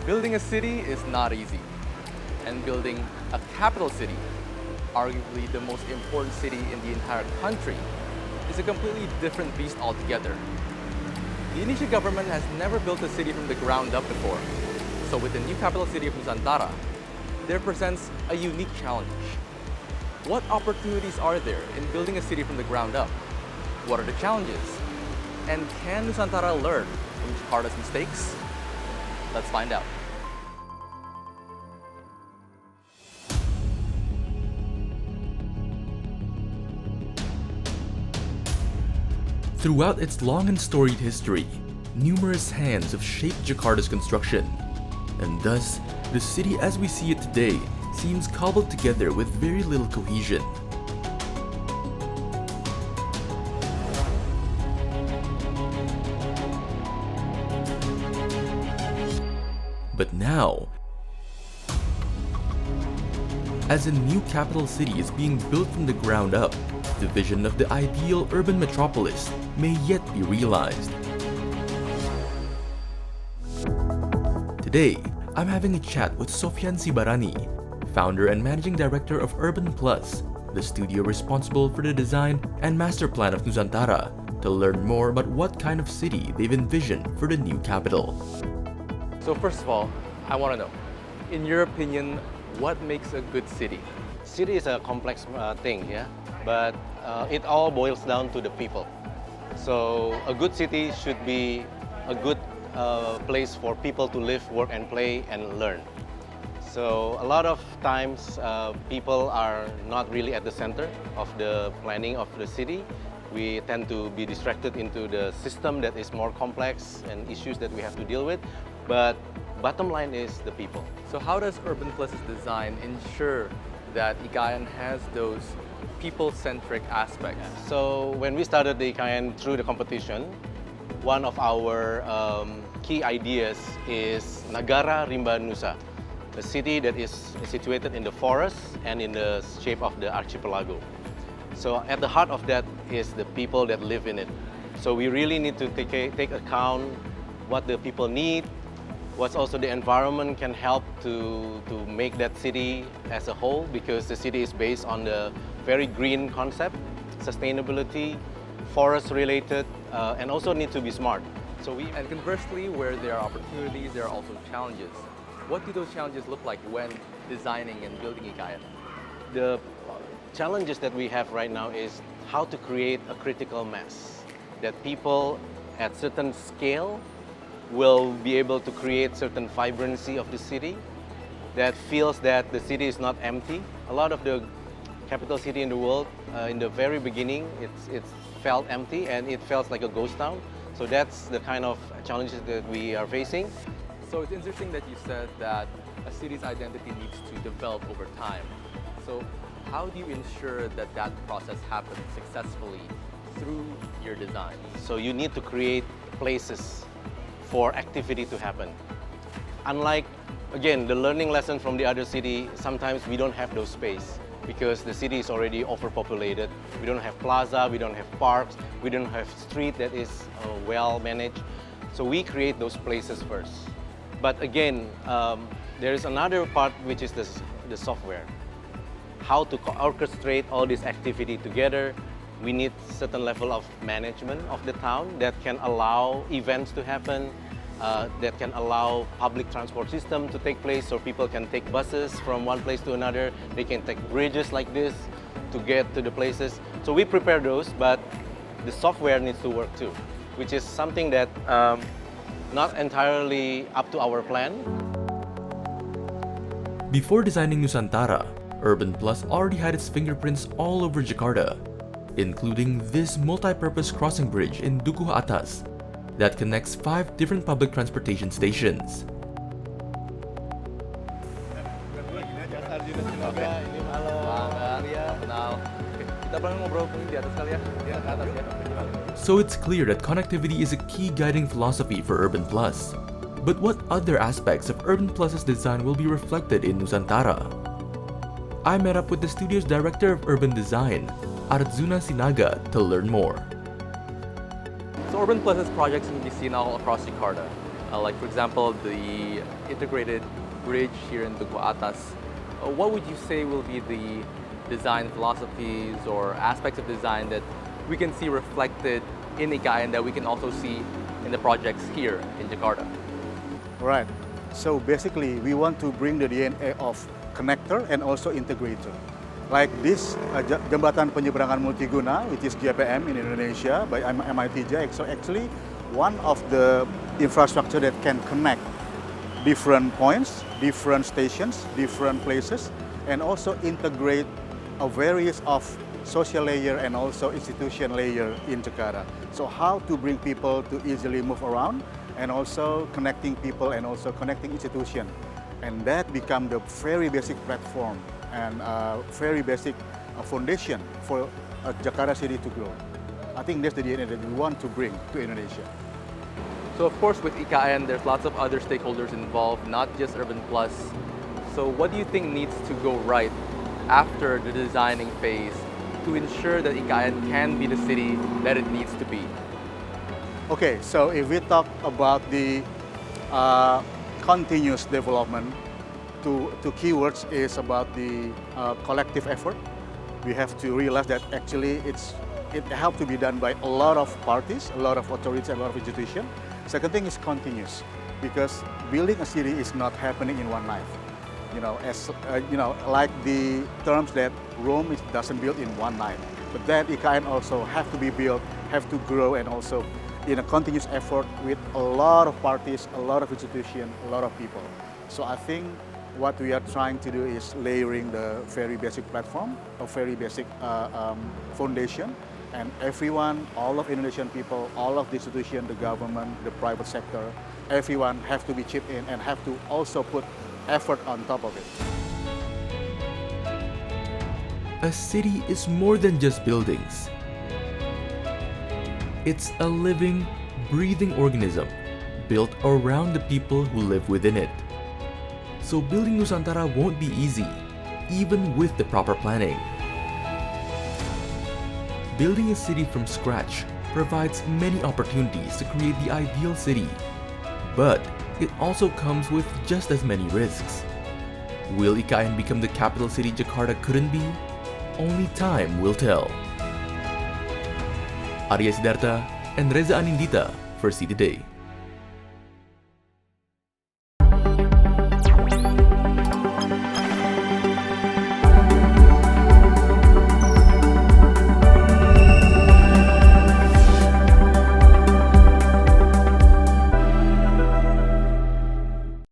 Building a city is not easy, and building a capital city, arguably the most important city in the entire country, is a completely different beast altogether. The Indonesian government has never built a city from the ground up before, so with the new capital city of Nusantara, there presents a unique challenge. What opportunities are there in building a city from the ground up? What are the challenges? And can Nusantara learn from Jakarta's mistakes? Let's find out. Throughout its long and storied history, numerous hands have shaped Jakarta's construction, and thus, the city as we see it today seems cobbled together with very little cohesion. But now, as a new capital city is being built from the ground up, the vision of the ideal urban metropolis may yet be realized. Today, I'm having a chat with Sofyan Sibarani, founder and managing director of Urban Plus, the studio responsible for the design and master plan of Nusantara, to learn more about what kind of city they've envisioned for the new capital. So first of all, I want to know, in your opinion, what makes a good city? City is a complex thing, yeah, but it all boils down to the people. So a good city should be a good place for people to live, work, and play and learn. So a lot of times people are not really at the center of the planning of the city. We tend to be distracted into the system that is more complex and issues that we have to deal with. But bottom line is the people. So how does Urban Plus's design ensure that Ikayan has those people-centric aspects? So when we started the Ikayan through the competition, one of our key ideas is Nagara Rimba Nusa, a city that is situated in the forest and in the shape of the archipelago. So at the heart of that is the people that live in it. So we really need to take account what the people need, what's also the environment can help to make that city as a whole, because the city is based on the very green concept, sustainability, forest related, and also need to be smart. And conversely, where there are opportunities, there are also challenges. What do those challenges look like when designing and building Ikayan? The challenges that we have right now is how to create a critical mass, that people at certain scale will be able to create certain vibrancy of the city, that feels that the city is not empty. A lot of the capital city in the world, in the very beginning, it felt empty and it felt like a ghost town. So that's the kind of challenges that we are facing. So it's interesting that you said that a city's identity needs to develop over time. So how do you ensure that that process happens successfully through your design? So you need to create places for activity to happen. Unlike, again, the learning lesson from the other city, sometimes we don't have those space because the city is already overpopulated. We don't have plaza, we don't have parks, we don't have street that is well managed. So we create those places first. But again, there is another part which is the software. How to orchestrate all this activity together. We need certain level of management of the town that can allow events to happen, that can allow public transport system to take place so people can take buses from one place to another. They can take bridges like this to get to the places. So we prepare those, but the software needs to work too, which is something that not entirely up to our plan. Before designing Nusantara, Urban Plus already had its fingerprints all over Jakarta, including this multi-purpose crossing bridge in Dukuh Atas that connects 5 different public transportation stations. So it's clear that connectivity is a key guiding philosophy for Urban Plus. But what other aspects of Urban Plus's design will be reflected in Nusantara? I met up with the studio's director of urban design, Arjuna Sinaga, to learn more. So Urban Plus's projects can be seen all across Jakarta. like for example, the integrated bridge here in Duku Atas. What would you say will be the design philosophies or aspects of design that we can see reflected in IKN that we can also see in the projects here in Jakarta? Right. So basically, we want to bring the DNA of connector and also integrator. Like this jembatan penyeberangan multiguna, which is JPM in Indonesia by MIT JAIC. So actually, one of the infrastructure that can connect different points, different stations, different places, and also integrate a various of social layer and also institution layer in Jakarta. So how to bring people to easily move around and also connecting people and also connecting institution. And that become the very basic platform and very basic foundation for Jakarta city to grow. I think that's the DNA that we want to bring to Indonesia. So of course with IKN, there's lots of other stakeholders involved, not just Urban Plus. So what do you think needs to go right after the designing phase to ensure that IKN can be the city that it needs to be? Okay, so if we talk about the continuous development, two keywords is about the collective effort. We have to realize that actually it has to be done by a lot of parties, a lot of authorities, a lot of institutions. Second thing is continuous, because building a city is not happening in one night. You know, as like the terms that Rome doesn't build in one night, but that IKN also have to be built, have to grow, and also in a continuous effort with a lot of parties, a lot of institutions, a lot of people. So I think what we are trying to do is layering the very basic platform, a very basic foundation, and everyone, all of Indonesian people, all of the institutions, the government, the private sector, everyone have to be chipped in and have to also put effort on top of it. A city is more than just buildings. It's a living, breathing organism built around the people who live within it. So building Nusantara won't be easy, even with the proper planning. Building a city from scratch provides many opportunities to create the ideal city, but it also comes with just as many risks. Will IKN become the capital city Jakarta couldn't be? Only time will tell. Arya Siddhartha and Reza Anindita for City Today.